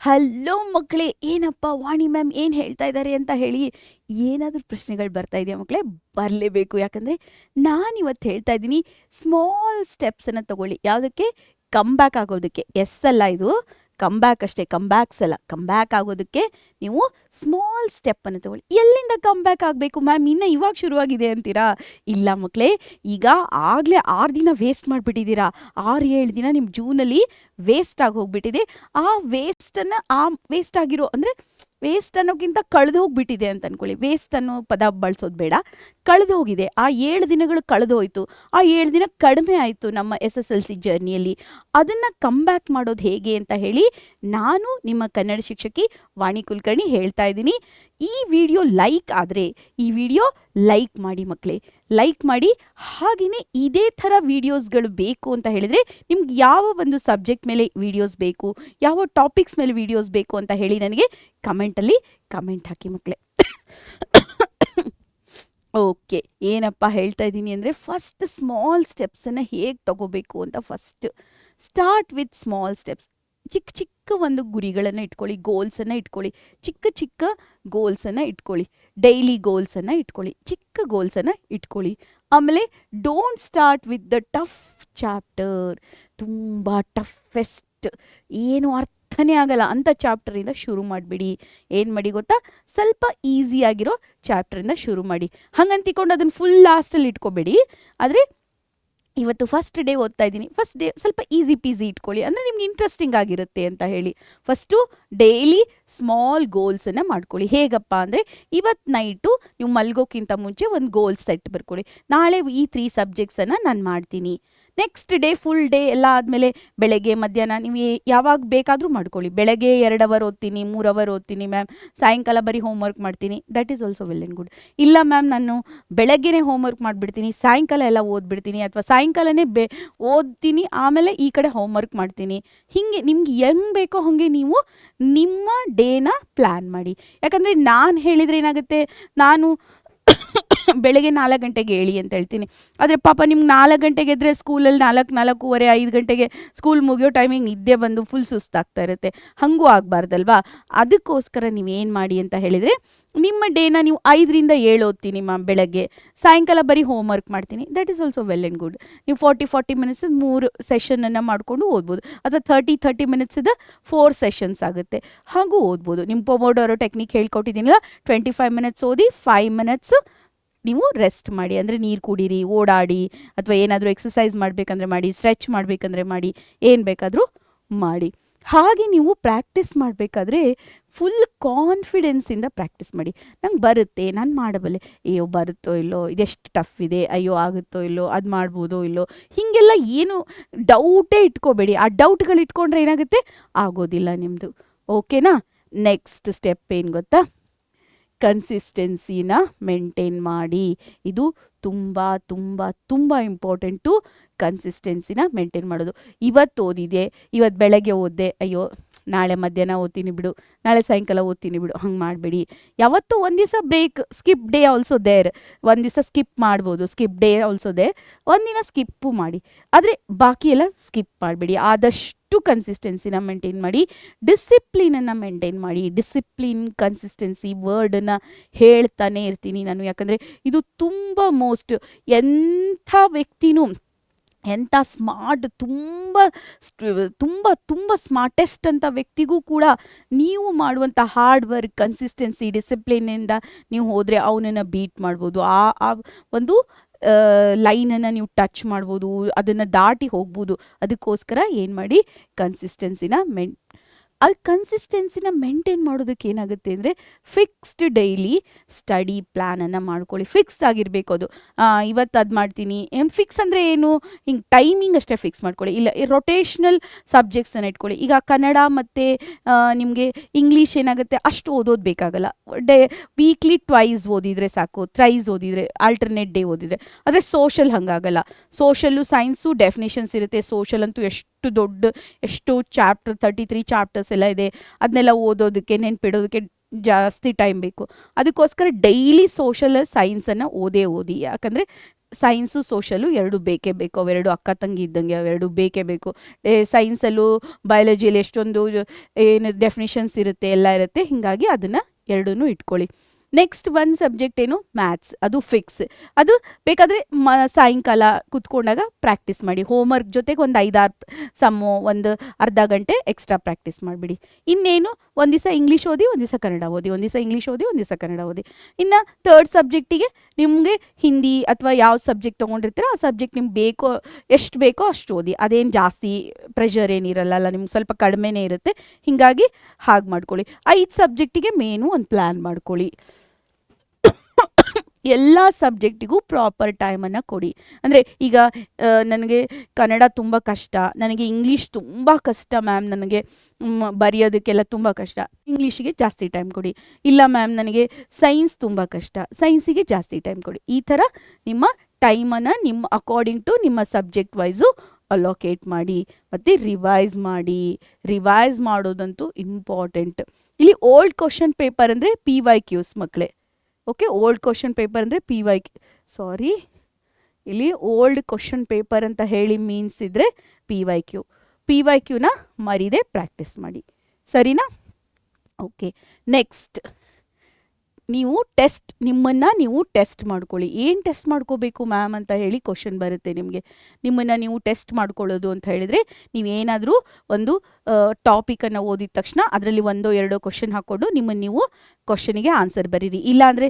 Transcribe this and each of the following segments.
Hello ಮಕ್ಕಳೇ, ಏನಪ್ಪ ವಾಣಿ ma'am ಏನು ಹೇಳ್ತಾ ಇದ್ದಾರೆ ಅಂತ ಹೇಳಿ ಏನಾದರೂ ಪ್ರಶ್ನೆಗಳು ಬರ್ತಾ ಇದೆಯಾ ಮಕ್ಕಳೇ? ಬರಲೇಬೇಕು. ಯಾಕಂದರೆ ನಾನಿವತ್ತು ಹೇಳ್ತಾ ಇದ್ದೀನಿ, ಸ್ಮಾಲ್ ಸ್ಟೆಪ್ಸನ್ನು ತಗೊಳ್ಳಿ. ಯಾವುದಕ್ಕೆ? ಕಮ್ ಬ್ಯಾಕ್ ಆಗೋದಕ್ಕೆ. ಎಸ್ ಅಲ್ಲ ಇದು, ಕಮ್ ಬ್ಯಾಕ್ ಅಷ್ಟೇ, ಕಮ್ ಬ್ಯಾಕ್ಸ್ ಅಲ್ಲ. ಕಮ್ ಬ್ಯಾಕ್ ಆಗೋದಕ್ಕೆ ನೀವು ಸ್ಮಾಲ್ ಸ್ಟೆಪ್ಪನ್ನು ತಗೊಳ್ಳಿ. ಎಲ್ಲಿಂದ ಕಮ್ ಬ್ಯಾಕ್ ಆಗಬೇಕು ಮ್ಯಾಮ್, ಇನ್ನು ಇವಾಗ ಶುರುವಾಗಿದೆ ಅಂತೀರಾ? ಇಲ್ಲ ಮಕ್ಕಳೇ, ಈಗ ಆಗಲೇ 6 ದಿನ ವೇಸ್ಟ್ ಮಾಡಿಬಿಟ್ಟಿದ್ದೀರಾ. 6-7 ದಿನ ನಿಮ್ಮ ಜೂನಲ್ಲಿ ವೇಸ್ಟ್ ಆಗಿ ಹೋಗ್ಬಿಟ್ಟಿದೆ. ಆ ವೇಸ್ಟ್ ಆಗಿರೋ ಅಂದರೆ ವೇಸ್ಟ್ ಅನ್ನೋಕ್ಕಿಂತ ಕಳೆದು ಹೋಗ್ಬಿಟ್ಟಿದೆ ಅಂತ ಅನ್ಕೊಳ್ಳಿ. ವೇಸ್ಟ್ ಅನ್ನೋ ಪದ ಬಳಸೋದು ಬೇಡ, ಕಳೆದು ಹೋಗಿದೆ. ಆ 7 ದಿನಗಳು ಕಳೆದು ಹೋಯಿತು. ಆ 7 ದಿನ ಕಡಿಮೆ ಆಯಿತು ನಮ್ಮ SSLC ಜರ್ನಿಯಲ್ಲಿ. ಅದನ್ನು ಕಮ್ ಬ್ಯಾಕ್ ಮಾಡೋದು ಹೇಗೆ ಅಂತ ಹೇಳಿ ನಾನು ನಿಮ್ಮ ಕನ್ನಡ ಶಿಕ್ಷಕಿ ವಾಣಿ ಕುಲಕರ್ಣಿ ಹೇಳ್ತಾ ಇದ್ದೀನಿ. ಈ ವಿಡಿಯೋ ಲೈಕ್ ಆದರೆ ಈ ವಿಡಿಯೋ ಲೈಕ್ ಮಾಡಿ ಮಕ್ಕಳೇ, ಲೈಕ್ ಮಾಡಿ. ಹಾಗೆಯೇ ಇದೇ ಥರ ವಿಡಿಯೋಸ್ಗಳು ಬೇಕು ಅಂತ ಹೇಳಿದರೆ ನಿಮ್ಗೆ ಯಾವ ಒಂದು ಸಬ್ಜೆಕ್ಟ್ ಮೇಲೆ ವಿಡಿಯೋಸ್ ಬೇಕು, ಯಾವ ಟಾಪಿಕ್ಸ್ ಮೇಲೆ ವಿಡಿಯೋಸ್ ಬೇಕು ಅಂತ ಹೇಳಿ ನನಗೆ ಕಮೆಂಟಲ್ಲಿ ಕಮೆಂಟ್ ಹಾಕಿ ಮಕ್ಕಳೇ. ಓಕೆ, ಏನಪ್ಪ ಹೇಳ್ತಾ ಇದ್ದೀನಿ ಅಂದರೆ, ಫಸ್ಟ್ ಸ್ಮಾಲ್ ಸ್ಟೆಪ್ಸನ್ನು ಹೇಗೆ ತಗೋಬೇಕು ಅಂತ first start with small steps. ಚಿಕ್ಕ ಚಿಕ್ಕ ಒಂದು ಗುರಿಗಳನ್ನು ಇಟ್ಕೊಳ್ಳಿ, ಗೋಲ್ಸನ್ನು ಇಟ್ಕೊಳ್ಳಿ. ಚಿಕ್ಕ ಚಿಕ್ಕ ಗೋಲ್ಸನ್ನು ಇಟ್ಕೊಳ್ಳಿ, ಡೈಲಿ ಗೋಲ್ಸನ್ನು ಇಟ್ಕೊಳ್ಳಿ, ಚಿಕ್ಕ ಗೋಲ್ಸನ್ನು ಇಟ್ಕೊಳ್ಳಿ. ಆಮೇಲೆ don't start with the tough chapter. ತುಂಬ ಟಫೆಸ್ಟ್, ಏನು ಅರ್ಥನೇ ಆಗಲ್ಲ ಅಂಥ ಚಾಪ್ಟರಿಂದ ಶುರು ಮಾಡಿಬಿಡಿ. ಏನು ಮಾಡಿ ಗೊತ್ತಾ, ಸ್ವಲ್ಪ ಈಸಿಯಾಗಿರೋ ಚಾಪ್ಟರಿಂದ ಶುರು ಮಾಡಿ. ಹಂಗಂತಿಕೊಂಡು ಅದನ್ನು ಫುಲ್ ಲಾಸ್ಟಲ್ಲಿ ಇಟ್ಕೋಬೇಡಿ. ಆದರೆ ಇವತ್ತು ಫಸ್ಟ್ ಡೇ ಓದ್ತಾ ಇದ್ದೀನಿ, ಫಸ್ಟ್ ಡೇ ಸ್ವಲ್ಪ ಈಸಿ ಪೀಸಿ ಇಟ್ಕೊಳ್ಳಿ, ಅಂದರೆ ನಿಮ್ಗೆ ಇಂಟ್ರೆಸ್ಟಿಂಗ್ ಆಗಿರುತ್ತೆ ಅಂತ ಹೇಳಿ. ಫಸ್ಟು ಡೈಲಿ ಸ್ಮಾಲ್ ಗೋಲ್ಸನ್ನು ಮಾಡ್ಕೊಳ್ಳಿ. ಹೇಗಪ್ಪ ಅಂದರೆ, ಇವತ್ತು ನೈಟು ನೀವು ಮಲ್ಗೋಕ್ಕಿಂತ ಮುಂಚೆ ಒಂದು ಗೋಲ್ ಸೆಟ್ ಬರ್ಕೊಳ್ಳಿ. ನಾಳೆ ಈ 3 ಸಬ್ಜೆಕ್ಟ್ಸನ್ನು ನಾನು ಮಾಡ್ತೀನಿ. ನೆಕ್ಸ್ಟ್ ಡೇ ಫುಲ್ ಡೇ ಎಲ್ಲ ಆದಮೇಲೆ ಬೆಳಗ್ಗೆ ಮಧ್ಯಾಹ್ನ ನೀವು ಯಾವಾಗ ಬೇಕಾದರೂ ಮಾಡ್ಕೊಳ್ಳಿ. ಬೆಳಗ್ಗೆ 2 ಅವರ್ ಓದ್ತೀನಿ, 3 ಅವರ್ ಓದ್ತೀನಿ ಮ್ಯಾಮ್, ಸಾಯಂಕಾಲ ಬರೀ ಹೋಮ್ವರ್ಕ್ ಮಾಡ್ತೀನಿ, that is also well and good. ಇಲ್ಲ ಮ್ಯಾಮ್, ನಾನು ಬೆಳಗ್ಗೆನೇ ಹೋಮ್ವರ್ಕ್ ಮಾಡಿಬಿಡ್ತೀನಿ, ಸಾಯಂಕಾಲ ಎಲ್ಲ ಓದ್ಬಿಡ್ತೀನಿ, ಅಥವಾ ಸಾಯಂಕಾಲನೇ ಓದ್ತೀನಿ ಆಮೇಲೆ ಈ ಕಡೆ ಹೋಮ್ವರ್ಕ್ ಮಾಡ್ತೀನಿ. ಹೀಗೆ ನಿಮ್ಗೆ ಹೆಂಗೆ ಬೇಕೋ ಹಾಗೆ ನೀವು ನಿಮ್ಮ ಡೇನ ಪ್ಲ್ಯಾನ್ ಮಾಡಿ. ಯಾಕಂದರೆ ನಾನು ಹೇಳಿದರೆ ಏನಾಗುತ್ತೆ, ನಾನು ಬೆಳಗ್ಗೆ 4 ಗಂಟೆಗೆ ಹೇಳಿ ಅಂತ ಹೇಳ್ತೀನಿ. ಆದರೆ ಪಾಪ ನಿಮ್ಗೆ 4 ಗಂಟೆಗೆ ಎದ್ದರೆ ಸ್ಕೂಲಲ್ಲಿ 4:30, 5 ಗಂಟೆಗೆ ಸ್ಕೂಲ್ ಮುಗಿಯೋ ಟೈಮಿಗೆ ನಿದ್ದೆ ಬಂದು ಫುಲ್ ಸುಸ್ತಾಗ್ತಾ ಇರುತ್ತೆ. ಹಾಗೂ ಆಗಬಾರ್ದಲ್ವಾ? ಅದಕ್ಕೋಸ್ಕರ ನೀವೇನು ಮಾಡಿ ಅಂತ ಹೇಳಿದರೆ, ನಿಮ್ಮ ಡೇನ ನೀವು 5ರಿಂದ 7 ಓದ್ತೀನಿ ಮ್ಯಾಮ್ ಬೆಳಗ್ಗೆ, ಸಾಯಂಕಾಲ ಬರೀ ಹೋಮ್ವರ್ಕ್ ಮಾಡ್ತೀನಿ, that is also well and good. ನೀವು 40 ಮಿನಿಟ್ಸ್ 3 ಸೆಷನನ್ನು ಮಾಡಿಕೊಂಡು ಓದ್ಬೋದು, ಅಥವಾ 30 ಮಿನಿಟ್ಸಿದ 4 ಸೆಷನ್ಸ್ ಆಗುತ್ತೆ, ಹಾಗೂ ಓದ್ಬೋದು. ನಿಮ್ಮ ಪೊಮೊಡೋರೋ ಟೆಕ್ನಿಕ್ ಹೇಳ್ಕೊಟ್ಟಿದ್ದೀನಲ್ಲ, 25 ಮಿನಿಟ್ಸ್ ಓದಿ 5 ಮಿನಿಟ್ಸ್ ನೀವು ರೆಸ್ಟ್ ಮಾಡಿ. ಅಂದರೆ ನೀರು ಕುಡೀರಿ, ಓಡಾಡಿ, ಅಥವಾ ಏನಾದರೂ ಎಕ್ಸಸೈಸ್ ಮಾಡಬೇಕಂದ್ರೆ ಮಾಡಿ, ಸ್ಟ್ರೆಚ್ ಮಾಡಬೇಕಂದ್ರೆ ಮಾಡಿ, ಏನು ಬೇಕಾದರೂ ಮಾಡಿ. ಹಾಗೆ ನೀವು ಪ್ರಾಕ್ಟೀಸ್ ಮಾಡಬೇಕಾದ್ರೆ ಫುಲ್ ಕಾನ್ಫಿಡೆನ್ಸಿಂದ ಪ್ರಾಕ್ಟೀಸ್ ಮಾಡಿ. ನಂಗೆ ಬರುತ್ತೆ, ನಾನು ಮಾಡಬಲ್ಲೆ, ಅಯ್ಯೋ ಬರುತ್ತೋ ಇಲ್ಲೋ, ಇದೆಷ್ಟು ಟಫ್ ಇದೆ, ಅಯ್ಯೋ ಆಗುತ್ತೋ ಇಲ್ಲೋ, ಅದು ಮಾಡ್ಬೋದೋ ಇಲ್ಲೋ, ಹೀಗೆಲ್ಲ ಏನು ಡೌಟೇ ಇಟ್ಕೋಬೇಡಿ. ಆ ಡೌಟ್ಗಳು ಇಟ್ಕೊಂಡ್ರೆ ಏನಾಗುತ್ತೆ, ಆಗೋದಿಲ್ಲ ನಿಮ್ಮದು. ಓಕೆನಾ? ನೆಕ್ಸ್ಟ್ ಸ್ಟೆಪ್ ಏನು ಗೊತ್ತಾ, ಕನ್ಸಿಸ್ಟೆನ್ಸಿನ ಮೇಂಟೈನ್ ಮಾಡಿ. ಇದು ತುಂಬ ತುಂಬ ತುಂಬ ಇಂಪಾರ್ಟೆಂಟು, ಕನ್ಸಿಸ್ಟೆನ್ಸಿನ ಮೇಂಟೈನ್ ಮಾಡೋದು. ಇವತ್ತು ಓದಿದೆ, ಇವತ್ತು ಬೆಳಗ್ಗೆ ಓದಿದೆ, ಅಯ್ಯೋ ನಾಳೆ ಮಧ್ಯಾಹ್ನ ಓದ್ತೀನಿ ಬಿಡು, ನಾಳೆ ಸಾಯಂಕಾಲ ಓದ್ತೀನಿ ಬಿಡು, ಹಂಗೆ ಮಾಡಬೇಡಿ. ಯಾವತ್ತೂ ಒಂದು ದಿವಸ break, skip day also there. ಒಂದು ದಿವಸ ಸ್ಕಿಪ್ ಮಾಡ್ಬೋದು, ಸ್ಕಿಪ್ ಡೇ ಆಲ್ಸೋ ದೇರ್. ಒಂದಿನ ಸ್ಕಿಪ್ಪು ಮಾಡಿ, ಆದರೆ ಬಾಕಿ ಎಲ್ಲ ಸ್ಕಿಪ್ ಮಾಡಬೇಡಿ. ಆದಷ್ಟು ಕನ್ಸಿಸ್ಟೆನ್ಸಿನ ಮೇಂಟೈನ್ ಮಾಡಿ, ಡಿಸಿಪ್ಲಿನನ್ನು ಮೇಂಟೈನ್ ಮಾಡಿ. ಡಿಸಿಪ್ಲಿನ್, ಕನ್ಸಿಸ್ಟೆನ್ಸಿ ವರ್ಡನ್ನು ಹೇಳ್ತಾನೆ ಇರ್ತೀನಿ ನಾನು, ಯಾಕಂದರೆ ಇದು ತುಂಬ ಮೋಸ್ಟ್. ಎಂಥ ವ್ಯಕ್ತಿನೂ, ಎಂಥ ಸ್ಮಾರ್ಟ್, ತುಂಬ ತುಂಬ ತುಂಬ ಸ್ಮಾರ್ಟೆಸ್ಟ್ ಅಂತ ವ್ಯಕ್ತಿಗೂ ಕೂಡ ನೀವು ಮಾಡುವಂಥ ಹಾರ್ಡ್ ವರ್ಕ್, ಕನ್ಸಿಸ್ಟೆನ್ಸಿ, ಡಿಸಿಪ್ಲಿನಿಂದ ನೀವು ಹೋದರೆ ಅವನನ್ನು ಬೀಟ್ ಮಾಡ್ಬೋದು. ಆ ಒಂದು ಲೈನನ್ನು ನೀವು ಟಚ್ ಮಾಡ್ಬೋದು, ಅದನ್ನು ದಾಟಿ ಹೋಗ್ಬೋದು. ಅದಕ್ಕೋಸ್ಕರ ಏನು ಮಾಡಿ, ಕನ್ಸಿಸ್ಟೆನ್ಸಿನ ಕನ್ಸಿಸ್ಟೆನ್ಸಿನ ಮೇಂಟೈನ್ ಮಾಡೋದಕ್ಕೆ ಏನಾಗುತ್ತೆ ಅಂದರೆ, ಫಿಕ್ಸ್ಡ್ ಡೈಲಿ ಸ್ಟಡಿ ಪ್ಲ್ಯಾನನ್ನು ಮಾಡ್ಕೊಳ್ಳಿ. ಫಿಕ್ಸ್ ಆಗಿರಬೇಕು ಅದು. ಇವತ್ತು ಅದು ಮಾಡ್ತೀನಿ, ಏನು ಫಿಕ್ಸ್ ಅಂದರೆ ಏನು, ಹಿಂಗೆ ಟೈಮಿಂಗ್ ಅಷ್ಟೇ ಫಿಕ್ಸ್ ಮಾಡ್ಕೊಳ್ಳಿ. ಇಲ್ಲ, ರೊಟೇಷ್ನಲ್ ಸಬ್ಜೆಕ್ಟ್ಸನ್ನು ಇಟ್ಕೊಳ್ಳಿ. ಈಗ ಕನ್ನಡ ಮತ್ತು ನಿಮಗೆ ಇಂಗ್ಲೀಷ್ ಏನಾಗುತ್ತೆ, ಅಷ್ಟು ಓದೋದು ಬೇಕಾಗಲ್ಲ. ವೀಕ್ಲಿ ಟ್ವೈಸ್ ಓದಿದರೆ ಸಾಕು, ಥ್ರೈಸ್ ಓದಿದರೆ, ಆಲ್ಟರ್ನೇಟ್ ಡೇ ಓದಿದರೆ. ಆದರೆ ಸೋಷಲ್ ಹಾಗಾಗಲ್ಲ. ಸೋಷಲ್ಲು ಸೈನ್ಸು ಡೆಫಿನೇಷನ್ಸ್ ಇರುತ್ತೆ. ಸೋಷಲ್ ಅಂತೂ ಎಷ್ಟು ಚಾಪ್ಟರ್ 33 ಚಾಪ್ಟರ್ಸ್ ಎಲ್ಲ ಇದೆ. ಅದನ್ನೆಲ್ಲ ಓದೋದಕ್ಕೆ, ನೆನ್ಪಿಡೋದಕ್ಕೆ ಜಾಸ್ತಿ ಟೈಮ್ ಬೇಕು. ಅದಕ್ಕೋಸ್ಕರ ಡೈಲಿ ಸೋಷಲ್ ಸೈನ್ಸನ್ನು ಓದಿ. ಯಾಕಂದರೆ ಸೈನ್ಸು ಸೋಷಲು ಎರಡು ಬೇಕೇ ಬೇಕು, ಅವೆರಡು ಅಕ್ಕ ತಂಗಿ ಇದ್ದಂಗೆ, ಅವೆರಡು ಬೇಕೇ ಬೇಕು. ಸೈನ್ಸಲ್ಲೂ ಬಯಾಲಜಿಯಲ್ಲಿ ಎಷ್ಟೊಂದು ಏನು ಡೆಫಿನಿಷನ್ಸ್ ಇರುತ್ತೆ, ಎಲ್ಲ ಇರುತ್ತೆ. ಹೀಗಾಗಿ ಅದನ್ನು ಎರಡೂ ಇಟ್ಕೊಳ್ಳಿ. ನೆಕ್ಸ್ಟ್ ಒಂದು ಸಬ್ಜೆಕ್ಟ್ ಏನು, ಮ್ಯಾಥ್ಸ್, ಅದು ಫಿಕ್ಸ್. ಅದು ಬೇಕಾದರೆ ಸಾಯಂಕಾಲ ಕೂತ್ಕೊಂಡಾಗ ಪ್ರಾಕ್ಟೀಸ್ ಮಾಡಿ. ಹೋಮ್ವರ್ಕ್ ಜೊತೆಗೆ ಒಂದು 5-6 ಸಮ್ಮು, ಒಂದು ಅರ್ಧ ಗಂಟೆ ಎಕ್ಸ್ಟ್ರಾ ಪ್ರಾಕ್ಟೀಸ್ ಮಾಡಿಬಿಡಿ. ಇನ್ನೇನು, ಒಂದು ದಿವಸ ಇಂಗ್ಲೀಷ್ ಓದಿ, ಒಂದು ದಿವಸ ಕನ್ನಡ ಓದಿ, ಒಂದು ದಿವಸ ಇಂಗ್ಲೀಷ್ ಓದಿ, ಒಂದು ದಿವಸ ಕನ್ನಡ ಓದಿ. ಇನ್ನು ಥರ್ಡ್ ಸಬ್ಜೆಕ್ಟಿಗೆ ನಿಮಗೆ ಹಿಂದಿ ಅಥವಾ ಯಾವ ಸಬ್ಜೆಕ್ಟ್ ತೊಗೊಂಡಿರ್ತೀರೋ ಆ ಸಬ್ಜೆಕ್ಟ್ ನಿಮ್ಗೆ ಬೇಕೋ, ಎಷ್ಟು ಬೇಕೋ ಅಷ್ಟು ಓದಿ. ಅದೇನು ಜಾಸ್ತಿ ಪ್ರೆಷರ್ ಏನಿರಲ್ಲ, ನಿಮ್ಗೆ ಸ್ವಲ್ಪ ಕಡಿಮೆನೇ ಇರುತ್ತೆ. ಹೀಗಾಗಿ ಹಾಗೆ ಮಾಡ್ಕೊಳ್ಳಿ. 5 ಸಬ್ಜೆಕ್ಟಿಗೆ ಮೇನು ಒಂದು ಪ್ಲ್ಯಾನ್ ಮಾಡ್ಕೊಳ್ಳಿ. ಎಲ್ಲ ಸಬ್ಜೆಕ್ಟಿಗೂ ಪ್ರಾಪರ್ ಟೈಮನ್ನು ಕೊಡಿ. ಅಂದರೆ ಈಗ ನನಗೆ ಕನ್ನಡ ತುಂಬ ಕಷ್ಟ, ನನಗೆ ಇಂಗ್ಲೀಷ್ ತುಂಬ ಕಷ್ಟ ಮ್ಯಾಮ್, ನನಗೆ ಬರೆಯೋದಕ್ಕೆಲ್ಲ ತುಂಬ ಕಷ್ಟ, ಇಂಗ್ಲೀಷಿಗೆ ಜಾಸ್ತಿ ಟೈಮ್ ಕೊಡಿ. ಇಲ್ಲ ಮ್ಯಾಮ್ ನನಗೆ ಸೈನ್ಸ್ ತುಂಬ ಕಷ್ಟ, ಸೈನ್ಸಿಗೆ ಜಾಸ್ತಿ ಟೈಮ್ ಕೊಡಿ. ಈ ಥರ ನಿಮ್ಮ ಟೈಮನ್ನು ನಿಮ್ಮ ಅಕಾರ್ಡಿಂಗ್ ಟು ನಿಮ್ಮ ಸಬ್ಜೆಕ್ಟ್ ವೈಸು ಅಲೋಕೇಟ್ ಮಾಡಿ. ಮತ್ತು ರಿವೈಸ್ ಮಾಡಿ. ರಿವೈಸ್ ಮಾಡೋದಂತೂ ಇಂಪಾರ್ಟೆಂಟ್. ಇಲ್ಲಿ ಓಲ್ಡ್ ಕ್ವಶನ್ ಪೇಪರ್ ಅಂದರೆ PYQs ಮಕ್ಕಳೇ. ಓಕೆ, ಓಲ್ಡ್ ಕ್ವಶನ್ ಪೇಪರ್ ಅಂದರೆ ಸಾರಿ, ಇಲ್ಲಿ ಓಲ್ಡ್ ಕ್ವಶನ್ ಪೇಪರ್ ಅಂತ ಹೇಳಿ ಮೀನ್ಸ್ ಇದ್ದರೆ PYQನ ಮರೀದೆ ಪ್ರಾಕ್ಟೀಸ್ ಮಾಡಿ. ಸರಿನಾ? ಓಕೆ, ನೆಕ್ಸ್ಟ್ ನೀವು ನಿಮ್ಮನ್ನು ನೀವು ಟೆಸ್ಟ್ ಮಾಡ್ಕೊಳ್ಳಿ. ಏನು ಟೆಸ್ಟ್ ಮಾಡ್ಕೋಬೇಕು ಮ್ಯಾಮ್ ಅಂತ ಹೇಳಿ ಕ್ವಶನ್ ಬರುತ್ತೆ ನಿಮಗೆ. ನಿಮ್ಮನ್ನು ನೀವು ಟೆಸ್ಟ್ ಮಾಡ್ಕೊಳ್ಳೋದು ಅಂತ ಹೇಳಿದರೆ, ನೀವೇನಾದರೂ ಒಂದು ಟಾಪಿಕನ್ನು ಓದಿದ ತಕ್ಷಣ ಅದರಲ್ಲಿ 1-2 ಕ್ವಶನ್ ಹಾಕ್ಕೊಂಡು ನಿಮ್ಮನ್ನು ನೀವು ಕ್ವಶನಿಗೆ ಆನ್ಸರ್ ಬರೀರಿ. ಇಲ್ಲಾಂದರೆ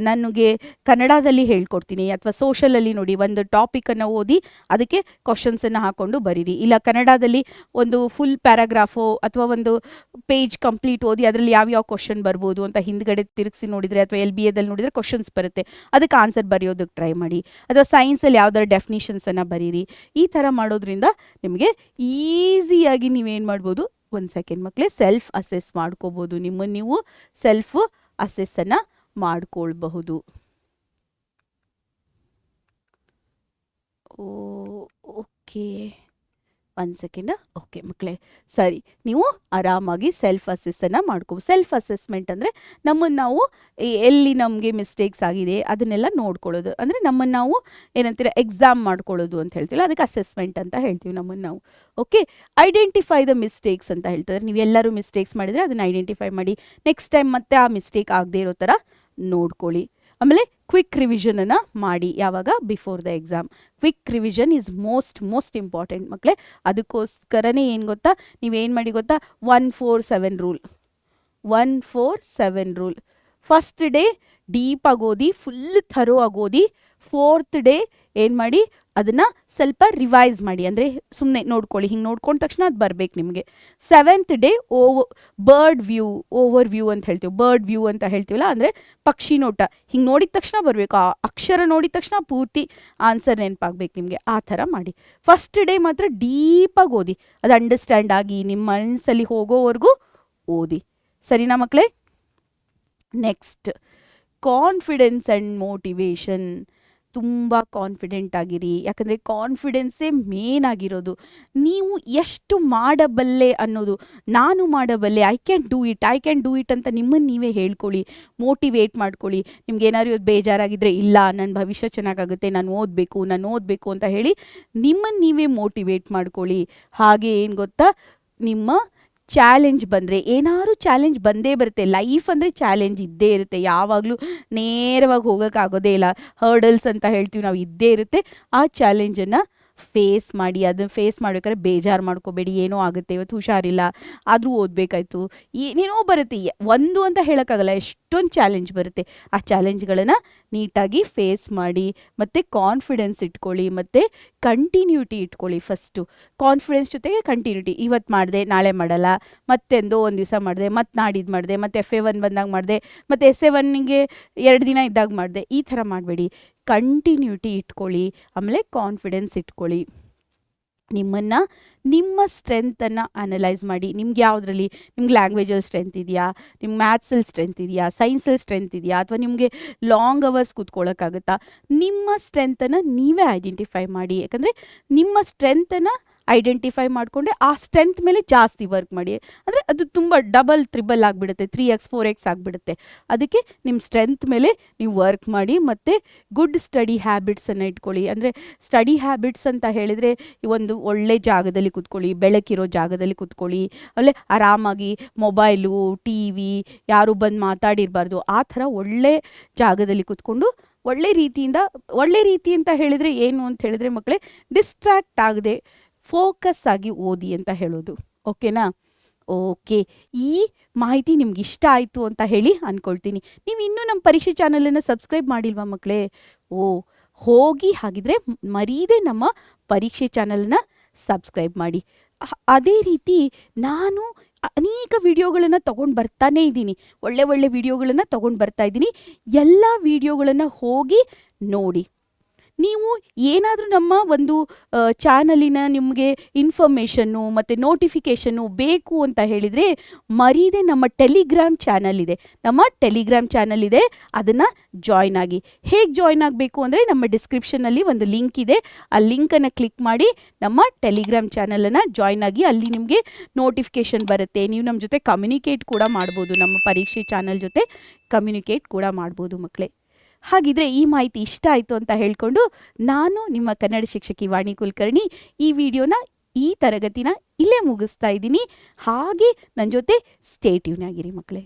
ನನಗೆ ಕನ್ನಡದಲ್ಲಿ ಹೇಳ್ಕೊಡ್ತೀನಿ ಅಥವಾ ಸೋಷಲಲ್ಲಿ ನೋಡಿ ಒಂದು ಟಾಪಿಕನ್ನು ಓದಿ ಅದಕ್ಕೆ ಕ್ವಶನ್ಸನ್ನು ಹಾಕ್ಕೊಂಡು ಬರೀರಿ. ಇಲ್ಲ ಕನ್ನಡದಲ್ಲಿ ಒಂದು ಫುಲ್ ಪ್ಯಾರಾಗ್ರಾಫು ಅಥವಾ ಒಂದು ಪೇಜ್ ಕಂಪ್ಲೀಟ್ ಓದಿ ಅದರಲ್ಲಿ ಯಾವ್ಯಾವ ಕ್ವಶನ್ ಬರ್ಬೋದು ಅಂತ ಹಿಂದ್ಗಡೆ ತಿರುಗಿಸಿ ನೋಡಿದರೆ ಅಥವಾ LBAದಲ್ಲಿ ನೋಡಿದರೆ ಕ್ವಶನ್ಸ್ ಬರುತ್ತೆ, ಅದಕ್ಕೆ ಆನ್ಸರ್ ಬರೆಯೋದಕ್ಕೆ ಟ್ರೈ ಮಾಡಿ. ಅಥವಾ ಸೈನ್ಸಲ್ಲಿ ಯಾವ್ದಾರು ಡೆಫಿನಿಷನ್ಸನ್ನು ಬರೀರಿ. ಈ ಥರ ಮಾಡೋದ್ರಿಂದ ನಿಮಗೆ ಈಸಿಯಾಗಿ ನೀವೇನು ಮಾಡ್ಬೋದು, 1 ಸೆಕೆಂಡ್ ಮಕ್ಕಳೇ, ಸೆಲ್ಫ್ ಅಸೆಸ್ ಮಾಡ್ಕೋಬೋದು. ನಿಮ್ಮನ್ನು ನೀವು ಸೆಲ್ಫ್ ಅಸೆಸ್ಸನ್ನು ಮಾಡ್ಕೊಳ್ಬಹುದು. Okay, 1 second. ಓಕೆ ಮಕ್ಕಳೇ, ಸರಿ, ನೀವು ಆರಾಮಾಗಿ ಸೆಲ್ಫ್ ಅಸೆಸ್ಸನ್ನು ಮಾಡ್ಕೋಬೋದು. ಸೆಲ್ಫ್ ಅಸೆಸ್ಮೆಂಟ್ ಅಂದರೆ ನಮ್ಮನ್ನು ನಾವು ಎಲ್ಲಿ ನಮಗೆ ಮಿಸ್ಟೇಕ್ಸ್ ಆಗಿದೆ ಅದನ್ನೆಲ್ಲ ನೋಡ್ಕೊಳ್ಳೋದು. ಅಂದರೆ ನಮ್ಮನ್ನು ನಾವು ಏನಂತೀರ ಎಕ್ಸಾಮ್ ಮಾಡ್ಕೊಳ್ಳೋದು ಅಂತ ಹೇಳ್ತೀವಿ, ಅದಕ್ಕೆ ಅಸೆಸ್ಮೆಂಟ್ ಅಂತ ಹೇಳ್ತೀವಿ ನಮ್ಮನ್ನು ನಾವು. ಓಕೆ, ಐಡೆಂಟಿಫೈ ದ ಮಿಸ್ಟೇಕ್ಸ್ ಅಂತ ಹೇಳ್ತಾರೆ. ನೀವು ಎಲ್ಲರೂ ಮಿಸ್ಟೇಕ್ಸ್ ಮಾಡಿದರೆ ಅದನ್ನು ಐಡೆಂಟಿಫೈ ಮಾಡಿ. ನೆಕ್ಸ್ಟ್ ಟೈಮ್ ಮತ್ತೆ ಆ ಮಿಸ್ಟೇಕ್ ಆಗದೆ ಇರೋ ಥರ ನೋಡ್ಕೊಳ್ಳಿ. ಆಮೇಲೆ ಕ್ವಿಕ್ ರಿವಿಷನನ್ನು ಮಾಡಿ. ಯಾವಾಗ? Before the exam. Quick revision is most important ಮಕ್ಕಳೇ. ಅದಕ್ಕೋಸ್ಕರನೇ ಏನು ಗೊತ್ತಾ, ನೀವೇನು ಮಾಡಿ ಗೊತ್ತಾ, 1-4-7 ರೂಲ್. 1-4-7 ರೂಲ್. ಫಸ್ಟ್ ಡೇ ಡೀಪಾಗಿ ಓದಿ, ಫುಲ್ ಥರೋ ಆಗಿ ಓದಿ. 4th ಡೇ ಏನು ಮಾಡಿ, ಅದನ್ನು ಸ್ವಲ್ಪ ರಿವೈಸ್ ಮಾಡಿ. ಅಂದರೆ ಸುಮ್ಮನೆ ನೋಡ್ಕೊಳ್ಳಿ, ಹಿಂಗೆ ನೋಡ್ಕೊಂಡ ತಕ್ಷಣ ಅದು ಬರಬೇಕು ನಿಮಗೆ. 7th ಡೇ ಓವರ್ ವ್ಯೂ ಅಂತ ಹೇಳ್ತೀವಿ. ಬರ್ಡ್ ವ್ಯೂ ಅಂತ ಹೇಳ್ತೀವಲ್ಲ, ಅಂದರೆ ಪಕ್ಷಿ ನೋಟ. ಹಿಂಗೆ ನೋಡಿದ ತಕ್ಷಣ ಬರಬೇಕು, ಆ ಅಕ್ಷರ ನೋಡಿದ ತಕ್ಷಣ ಪೂರ್ತಿ ಆನ್ಸರ್ ನೆನಪಾಗಬೇಕು ನಿಮಗೆ. ಆ ಥರ ಮಾಡಿ. ಫಸ್ಟ್ ಡೇ ಮಾತ್ರ ಡೀಪಾಗಿ ಓದಿ, ಅದು ಅಂಡರ್ಸ್ಟ್ಯಾಂಡ್ ಆಗಿ ನಿಮ್ಮ ಮನಸ್ಸಲ್ಲಿ ಹೋಗೋವರೆಗೂ ಓದಿ. ಸರಿನಾ ಮಕ್ಕಳೇ? Next, confidence and motivation. ತುಂಬ ಕಾನ್ಫಿಡೆಂಟ್ ಆಗಿರಿ. ಯಾಕಂದರೆ ಕಾನ್ಫಿಡೆನ್ಸೇ ಮೇನ್ ಆಗಿರೋದು. ನೀವು ಎಷ್ಟು ಮಾಡಬಲ್ಲೆ ಅನ್ನೋದು, ನಾನು ಮಾಡಬಲ್ಲೆ, ಐ ಕ್ಯಾನ್ ಡೂ ಇಟ್ ಅಂತ ನಿಮ್ಮನ್ನು ನೀವೇ ಹೇಳ್ಕೊಳ್ಳಿ, ಮೋಟಿವೇಟ್ ಮಾಡ್ಕೊಳ್ಳಿ. ನಿಮ್ಗೆ ಏನಾದ್ರು ಇವತ್ತು ಬೇಜಾರಾಗಿದ್ದರೆ, ಇಲ್ಲ ನನ್ನ ಭವಿಷ್ಯ ಚೆನ್ನಾಗಾಗುತ್ತೆ, ನಾನು ಓದಬೇಕು ಅಂತ ಹೇಳಿ ನಿಮ್ಮನ್ನು ನೀವೇ ಮೋಟಿವೇಟ್ ಮಾಡ್ಕೊಳ್ಳಿ. ಹಾಗೆ ಏನು ಗೊತ್ತಾ, ನಿಮ್ಮ ಚಾಲೆಂಜ್ ಬಂದರೆ, ಏನಾದ್ರು ಚಾಲೆಂಜ್ ಬಂದೇ ಬರುತ್ತೆ. ಲೈಫ್ ಅಂದರೆ ಚಾಲೆಂಜ್ ಇದ್ದೇ ಇರುತ್ತೆ. ಯಾವಾಗಲೂ ನೇರವಾಗಿ ಹೋಗೋಕ್ಕಾಗೋದೇ ಇಲ್ಲ. ಹರ್ಡಲ್ಸ್ ಅಂತ ಹೇಳ್ತೀವಿ ನಾವು, ಇದ್ದೇ ಇರುತ್ತೆ. ಆ ಚಾಲೆಂಜನ್ನು ಫೇಸ್ ಮಾಡಿ. ಅದನ್ನು ಫೇಸ್ ಮಾಡ್ಬೇಕಾದ್ರೆ ಬೇಜಾರು ಮಾಡ್ಕೋಬೇಡಿ. ಏನೋ ಆಗುತ್ತೆ, ಇವತ್ತು ಹುಷಾರಿಲ್ಲ ಆದರೂ ಓದಬೇಕಾಯ್ತು, ಏನೇನೋ ಬರುತ್ತೆ. ಒಂದು ಅಂತ ಹೇಳೋಕ್ಕಾಗಲ್ಲ, ಎಷ್ಟೊಂದು ಚಾಲೆಂಜ್ ಬರುತ್ತೆ. ಆ ಚಾಲೆಂಜ್ಗಳನ್ನು ನೀಟಾಗಿ ಫೇಸ್ ಮಾಡಿ. ಮತ್ತು ಕಾನ್ಫಿಡೆನ್ಸ್ ಇಟ್ಕೊಳ್ಳಿ, ಮತ್ತು ಕಂಟಿನ್ಯೂಟಿ ಇಟ್ಕೊಳ್ಳಿ. ಫಸ್ಟು ಕಾನ್ಫಿಡೆನ್ಸ್ ಜೊತೆಗೆ ಕಂಟಿನ್ಯೂಟಿ. ಇವತ್ತು ಮಾಡಿದೆ, ನಾಳೆ ಮಾಡಲ್ಲ, ಮತ್ತೆಂದೋ ಒಂದು ದಿವಸ ಮಾಡಿದೆ, ಮತ್ತು ನಾಡಿದ್ದು ಮಾಡಿದೆ, ಮತ್ತು FA1 ಬಂದಾಗ ಮಾಡಿದೆ, ಮತ್ತು SA1ಗೆ 2 ದಿನ ಇದ್ದಾಗ ಮಾಡಿದೆ. ಈ ಥರ ಮಾಡಬೇಡಿ. ಕಂಟಿನ್ಯೂಟಿ ಇಟ್ಕೊಳ್ಳಿ. ಆಮೇಲೆ ಕಾನ್ಫಿಡೆನ್ಸ್ ಇಟ್ಕೊಳ್ಳಿ. ನಿಮ್ಮನ್ನು, ನಿಮ್ಮ ಸ್ಟ್ರೆಂತನ್ನು ಅನಲೈಸ್ ಮಾಡಿ. ನಿಮ್ಗೆ ಯಾವುದರಲ್ಲಿ, ನಿಮ್ಗೆ ಲ್ಯಾಂಗ್ವೇಜಲ್ಲಿ ಸ್ಟ್ರೆಂತ್ ಇದೆಯಾ, ನಿಮ್ಗೆ ಮ್ಯಾಥ್ಸಲ್ಲಿ ಸ್ಟ್ರೆಂತ್ ಇದೆಯಾ, ಸೈನ್ಸಲ್ಲಿ ಸ್ಟ್ರೆಂತ್ ಇದೆಯಾ, ಅಥವಾ ನಿಮಗೆ ಲಾಂಗ್ ಅವರ್ಸ್ ಕೂತ್ಕೊಳ್ಳೋಕ್ಕಾಗುತ್ತಾ. ನಿಮ್ಮ ಸ್ಟ್ರೆಂತನ್ನು ನೀವೇ ಐಡೆಂಟಿಫೈ ಮಾಡಿ. ಯಾಕಂದರೆ ನಿಮ್ಮ ಸ್ಟ್ರೆಂತನ್ನು ಐಡೆಂಟಿಫೈ ಮಾಡಿಕೊಂಡೆ ಆ ಸ್ಟ್ರೆಂತ್ ಮೇಲೆ ಜಾಸ್ತಿ ವರ್ಕ್ ಮಾಡಿ. ಅಂದರೆ ಅದು ತುಂಬ ಡಬಲ್ ತ್ರಿಬಲ್ ಆಗಿಬಿಡುತ್ತೆ, 3x 4x ಆಗಿಬಿಡುತ್ತೆ. ಅದಕ್ಕೆ ನಿಮ್ಮ ಸ್ಟ್ರೆಂತ್ ಮೇಲೆ ನೀವು ವರ್ಕ್ ಮಾಡಿ. ಮತ್ತು ಗುಡ್ ಸ್ಟಡಿ ಹ್ಯಾಬಿಟ್ಸನ್ನು ಇಟ್ಕೊಳ್ಳಿ. ಅಂದರೆ ಸ್ಟಡಿ ಹ್ಯಾಬಿಟ್ಸ್ ಅಂತ ಹೇಳಿದರೆ ಒಂದು ಒಳ್ಳೆ ಜಾಗದಲ್ಲಿ ಕೂತ್ಕೊಳ್ಳಿ, ಬೆಳಕಿರೋ ಜಾಗದಲ್ಲಿ ಕೂತ್ಕೊಳ್ಳಿ, ಅಲ್ಲೇ ಆರಾಮಾಗಿ ಮೊಬೈಲು ಟಿ ವಿ ಯಾರು ಬಂದು ಮಾತಾಡಿರಬಾರ್ದು, ಆ ಥರ ಒಳ್ಳೆ ಜಾಗದಲ್ಲಿ ಕೂತ್ಕೊಂಡು ಒಳ್ಳೆ ರೀತಿ ಅಂತ ಹೇಳಿದರೆ ಏನು ಅಂತ ಹೇಳಿದ್ರೆ ಮಕ್ಕಳೇ, ಡಿಸ್ಟ್ರ್ಯಾಕ್ಟ್ ಆಗದೆ ಫೋಕಸ್ ಆಗಿ ಓದಿ ಅಂತ ಹೇಳೋದು. ಓಕೆನಾ? ಓಕೆ, ಈ ಮಾಹಿತಿ ನಿಮ್ಗೆ ಇಷ್ಟ ಆಯಿತು ಅಂತ ಹೇಳಿ ಅಂದ್ಕೊಳ್ತೀನಿ. ನೀವು ಇನ್ನೂ ನಮ್ಮ ಪರೀಕ್ಷೆ ಚಾನಲನ್ನು ಸಬ್ಸ್ಕ್ರೈಬ್ ಮಾಡಿಲ್ವಾ ಮಕ್ಕಳೇ? ಹೋಗಿ ಹಾಗಿದ್ರೆ ಮರೀದೆ ನಮ್ಮ ಪರೀಕ್ಷೆ ಚಾನಲನ್ನು ಸಬ್ಸ್ಕ್ರೈಬ್ ಮಾಡಿ. ಅದೇ ರೀತಿ ನಾನು ಅನೇಕ ವಿಡಿಯೋಗಳನ್ನು ತೊಗೊಂಡು ಬರ್ತಾನೇ ಇದ್ದೀನಿ, ಒಳ್ಳೆ ವಿಡಿಯೋಗಳನ್ನು ತೊಗೊಂಡು ಬರ್ತಾ ಇದ್ದೀನಿ. ಎಲ್ಲ ವಿಡಿಯೋಗಳನ್ನು ಹೋಗಿ ನೋಡಿ. ನೀವು ಏನಾದರೂ ನಮ್ಮ ಒಂದು ಚಾನಲಿನ ನಿಮಗೆ ಇನ್ಫಾರ್ಮೇಷನ್ನು ಮತ್ತು ನೋಟಿಫಿಕೇಷನ್ನು ಬೇಕು ಅಂತ ಹೇಳಿದರೆ ಮರೀದೆ ನಮ್ಮ ಟೆಲಿಗ್ರಾಮ್ ಚಾನಲ್ ಇದೆ, ಅದನ್ನು ಜಾಯ್ನ್ ಆಗಿ. ಹೇಗೆ ಜಾಯ್ನ್ ಆಗಬೇಕು ಅಂದರೆ ನಮ್ಮ ಡಿಸ್ಕ್ರಿಪ್ಷನಲ್ಲಿ ಒಂದು ಲಿಂಕ್ ಇದೆ, ಆ ಲಿಂಕನ್ನು ಕ್ಲಿಕ್ ಮಾಡಿ ನಮ್ಮ ಟೆಲಿಗ್ರಾಮ್ ಚಾನಲನ್ನು ಜಾಯ್ನ್ ಆಗಿ. ಅಲ್ಲಿ ನಿಮಗೆ ನೋಟಿಫಿಕೇಷನ್ ಬರುತ್ತೆ. ನೀವು ನಮ್ಮ ಜೊತೆ ಕಮ್ಯುನಿಕೇಟ್ ಕೂಡ ಮಾಡ್ಬೋದು, ನಮ್ಮ ಪರೀಕ್ಷೆ ಚಾನಲ್ ಜೊತೆ ಕಮ್ಯುನಿಕೇಟ್ ಕೂಡ ಮಾಡ್ಬೋದು ಮಕ್ಕಳೇ. ಹಾಗಿದ್ರೆ ಈ ಮಾಹಿತಿ ಇಷ್ಟ ಆಯಿತು ಅಂತ ಹೇಳ್ಕೊಂಡು ನಾನು ನಿಮ್ಮ ಕನ್ನಡ ಶಿಕ್ಷಕಿ ವಾಣಿ ಕುಲಕರ್ಣಿ ಈ ವಿಡಿಯೋನ, ಈ ತರಗತಿನ ಇಲ್ಲೇ ಮುಗಿಸ್ತಾ ಇದ್ದೀನಿ. ಹಾಗೆ ನನ್ನ ಜೊತೆ ಸ್ಟೇ ಟ್ಯೂನ್ ಆಗಿರಿ ಮಕ್ಕಳೇ.